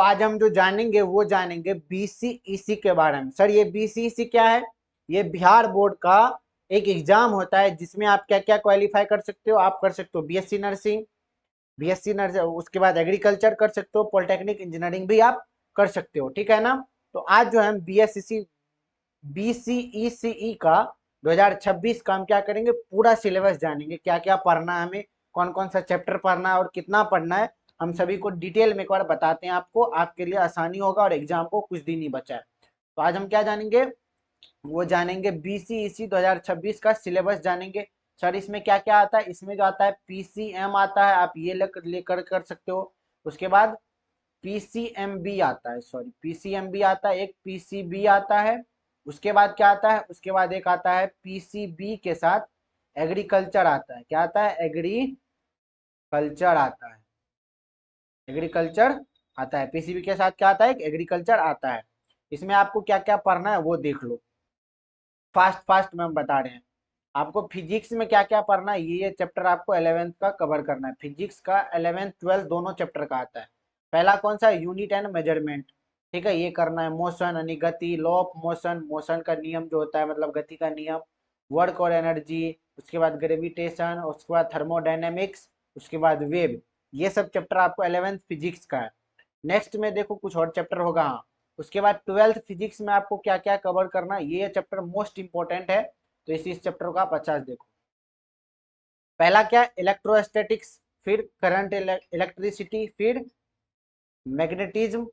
आज हम जो जानेंगे वो जानेंगे बीसीईसी के बारे में। सर ये बीसीईसी क्या है? ये बिहार बोर्ड का एक एग्जाम होता है जिसमें आप क्या क्या क्वालिफाई कर सकते हो। आप कर सकते हो बीएससी नर्सिंग, उसके बाद एग्रीकल्चर कर सकते हो, पॉलिटेक्निक इंजीनियरिंग भी आप कर सकते हो, ठीक है ना। तो आज जो हम बीसीईसीई का 2026 का हम क्या करेंगे, पूरा सिलेबस जानेंगे, क्या क्या पढ़ना है हमें, कौन कौन सा चैप्टर पढ़ना है और कितना पढ़ना है, हम सभी को डिटेल में एक बार बताते हैं आपको, आपके लिए आसानी होगा और एग्जाम को कुछ दिन ही बचा है। तो आज हम क्या जानेंगे, वो जानेंगे बीसीईसी 2026 का सिलेबस जानेंगे। सर इसमें क्या क्या आता है? इसमें जो आता है पीसीएम आता है, आप ये लेकर कर सकते हो। उसके बाद पीसीएमबी आता है, सॉरी पीसीएमबी आता है, एक पीसीबी आता है। उसके बाद क्या आता है, उसके बाद एक आता है पीसीबी के साथ एग्रीकल्चर आता है। क्या आता है? एग्रीकल्चर आता है, एग्रीकल्चर आता है। पीसीबी के साथ क्या आता है? एग्रीकल्चर आता है। इसमें आपको क्या क्या पढ़ना है वो देख लो, फास्ट फास्ट में हम बता रहे हैं। आपको फिजिक्स में क्या क्या पढ़ना है, ये चैप्टर आपको 11th का कवर करना है। फिजिक्स का 11th 12th दोनों चैप्टर का आता है। पहला कौन सा? यूनिट एंड मेजरमेंट, ठीक है, ये करना है। मोशन यानी गति, लॉ ऑफ मोशन, मोशन का नियम जो होता है मतलब गति का नियम, वर्क और एनर्जी, उसके बाद ग्रेविटेशन, उसके बाद थर्मोडायनेमिक्स, उसके बाद वेव, ये सब चैप्टर आपको 11th फिजिक्स का है। नेक्स्ट में देखो कुछ और चैप्टर होगा, हाँ। उसके बाद 12th फिजिक्स में आपको क्या क्या कवर करना है, ये चैप्टर मोस्ट इंपॉर्टेंट है, तो इस चैप्टर का आप अच्छा से देखो। पहला क्या? इलेक्ट्रोस्टैटिक्स, फिर करंट इलेक्ट्रिसिटी, फिर मैग्नेटिज्म,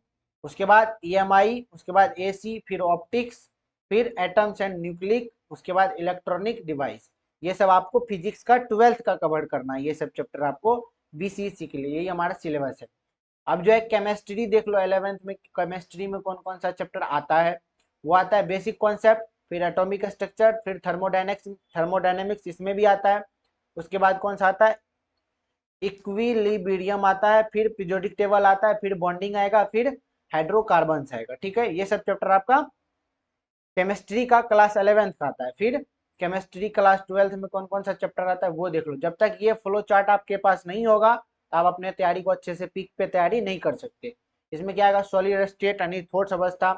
उसके बाद ईएमआई, उसके बाद एसी, फिर ऑप्टिक्स, फिर एटम्स एंड न्यूक्लिक, उसके बाद इलेक्ट्रॉनिक डिवाइस। ये सब आपको फिजिक्स का 12th का कवर करना है, ये सब चैप्टर आपको बीसीईसी के लिए, यही हमारा सिलेबस है। अब जो है केमिस्ट्री देख लो, 11th में केमिस्ट्री में कौन कौन सा चैप्टर आता है, वो आता है बेसिक कॉन्सेप्ट, फिर एटॉमिक स्ट्रक्चर, फिर थर्मोडायनेमिक्स इसमें भी आता है। उसके बाद कौन सा आता है? इक्विलिब्रियम आता है, फिर पीरियोडिक टेबल आता है, फिर बॉन्डिंग आएगा, फिर हाइड्रोकार्बन्स आएगा, ठीक है। ये सब चैप्टर आपका केमिस्ट्री का क्लास 11th का आता है। फिर केमिस्ट्री क्लास 12th में कौन कौन सा चैप्टर आता है वो देख लो। जब तक ये फ्लो चार्ट आपके पास नहीं होगा तो आप अपने तैयारी को अच्छे से पीक पे तैयारी नहीं कर सकते। इसमें क्या आएगा? सॉलिड स्टेट यानी ठोस अवस्था,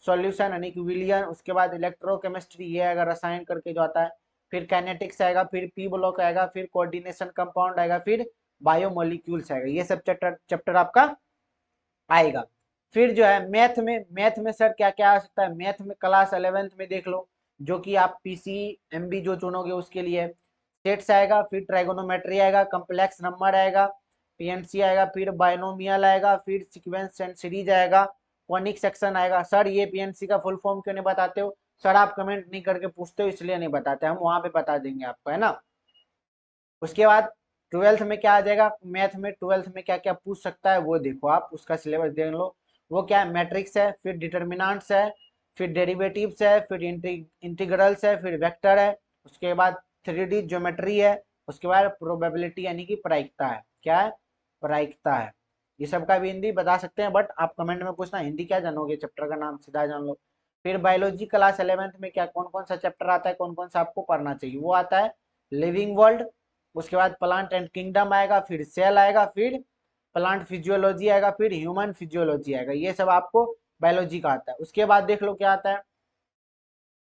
सॉल्यूशन यानी कि विलियन, उसके बाद इलेक्ट्रोकेमिस्ट्री ये आएगा रसायन करके जो आता है, फिर काइनेटिक्स आएगा, फिर पी ब्लॉक आएगा, फिर कोऑर्डिनेशन कंपाउंड आएगा, फिर बायोमोलिक्यूल्स आएगा। ये सब चैप्टर चैप्टर आपका आएगा। फिर जो है मैथ में सर क्या क्या आ सकता है? मैथ में क्लास 11th में देख लो, जो कि आप पीसीएमबी जो चुनोगे उसके लिए सेट्स आएगा, फिर ट्राइगोनोमेट्री आएगा, कम्प्लेक्स नंबर आएगा, पीएनसी आएगा, फिर बायनोमियल आएगा, फिर सीक्वेंस एंड सीरीज आएगा, कॉनिक सेक्शन आएगा। सर ये पीएनसी का फुल फॉर्म क्यों नहीं बताते हो? सर आप कमेंट नहीं करके पूछते हो इसलिए नहीं बताते, हम वहां पे बता देंगे आपको, है ना। उसके बाद 12th में क्या आ जाएगा? मैथ में 12th में क्या क्या पूछ सकता है वो देखो, आप उसका सिलेबस देख लो। वो क्या है? मैट्रिक्स है, फिर डिटर्मिनेंट्स है, फिर डेरिवेटिव्स है, फिर इंटीग्रल्स है, फिर वेक्टर है, उसके बाद 3D ज्योमेट्री है, उसके बाद प्रोबेबिलिटी यानी कि प्रायिकता है। क्या है? प्रायिकता है। ये सब का भी हिंदी बता सकते हैं, बट आप कमेंट में पूछना हिंदी क्या जानोगे, चैप्टर का नाम सीधा जान लो। फिर बायोलॉजी क्लास 11th में क्या कौन कौन सा चैप्टर आता है, कौन कौन सा आपको पढ़ना चाहिए, वो आता है लिविंग वर्ल्ड, उसके बाद प्लांट एंड किंगडम आएगा, फिर सेल आएगा, फिर प्लांट फिजियोलॉजी आएगा, फिर ह्यूमन फिजियोलॉजी आएगा। ये सब आपको बायोलॉजी का आता है। उसके बाद देख लो क्या आता है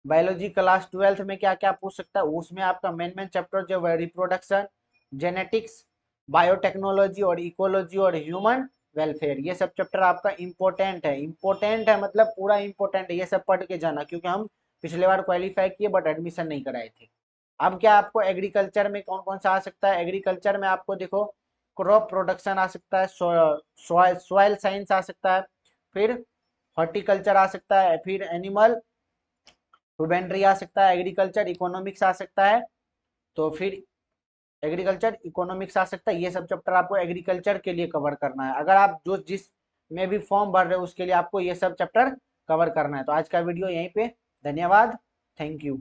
बायोलॉजी क्लास 12th में, क्या क्या पूछ सकता है उसमें आपका मेन मेन चैप्टर जो है रिप्रोडक्शन, जेनेटिक्स, बायोटेक्नोलॉजी और इकोलॉजी और ह्यूमन वेलफेयर। ये सब चैप्टर आपका इंपॉर्टेंट है मतलब पूरा इंपॉर्टेंट है, ये सब पढ़ के जाना, क्योंकि हम पिछले बार क्वालिफाई किए बट एडमिशन नहीं कराए थे। अब क्या आपको एग्रीकल्चर में कौन कौन सा आ सकता है? एग्रीकल्चर में आपको देखो क्रॉप प्रोडक्शन आ सकता है, सॉइल साइंस आ सकता है, फिर हॉर्टिकल्चर आ सकता है, फिर एनिमल हस्बेंड्री आ सकता है, एग्रीकल्चर इकोनॉमिक्स आ सकता है, तो फिर एग्रीकल्चर इकोनॉमिक्स आ सकता है। ये सब चैप्टर आपको एग्रीकल्चर के लिए कवर करना है, अगर आप जो जिस में भी फॉर्म भर रहे हो उसके लिए आपको ये सब चैप्टर कवर करना है। तो आज का वीडियो यहीं पे, धन्यवाद, थैंक यू,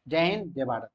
जय हिंद जय भारत।